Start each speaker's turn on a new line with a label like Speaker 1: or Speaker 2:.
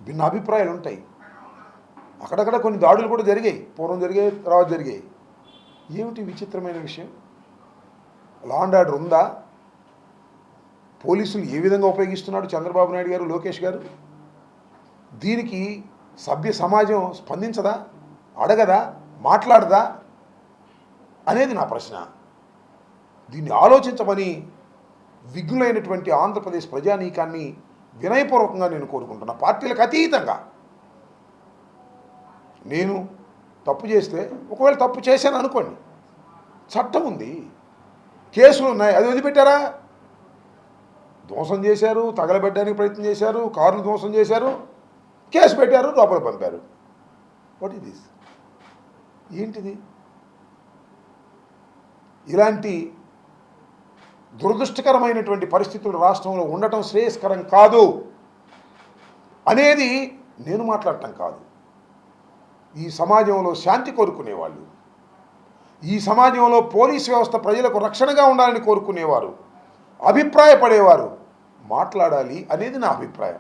Speaker 1: భిన్న అభిప్రాయాలు ఉంటాయి. అక్కడక్కడ కొన్ని దాడులు కూడా జరిగాయి, పూర్వం జరిగాయి, తర్వాత జరిగాయి. ఏమిటి విచిత్రమైన విషయం? లా అండ్ ఆర్డర్ ఉందా? పోలీసులు ఏ విధంగా ఉపయోగిస్తున్నాడు చంద్రబాబు నాయుడు గారు, లోకేష్ గారు? దీనికి సభ్య సమాజం స్పందించదా, అడగదా, మాట్లాడదా అనేది నా ప్రశ్న. దీన్ని ఆలోచించమని విఘ్నులైనటువంటి ఆంధ్రప్రదేశ్ ప్రజానీకాన్ని వినయపూర్వకంగా నేను కోరుకుంటున్నా. పార్టీలకు అతీతంగా నేను తప్పు చేస్తే, ఒకవేళ తప్పు చేశాను అనుకోండి, చట్టం ఉంది, కేసులు ఉన్నాయి, అది వదిలిపెట్టారా? ధ్వంసం చేశారు, తగలబెట్టడానికి ప్రయత్నం చేశారు, కారును ధ్వంసం చేశారు, కేసు పెట్టారు, లోపల పంపారు. What is this? ఏంటిది? ఇలాంటి దురదృష్టకరమైనటువంటి పరిస్థితులు రాష్ట్రంలో ఉండటం శ్రేయస్కరం కాదు అనేది నేను మాట్లాడటం కాదు. ఈ సమాజంలో శాంతి కోరుకునేవాళ్ళు, ఈ సమాజంలో పోలీస్ వ్యవస్థ ప్రజలకు రక్షణగా ఉండాలని కోరుకునేవారు, అభిప్రాయపడేవారు మాట్లాడాలి అనేది నా అభిప్రాయం.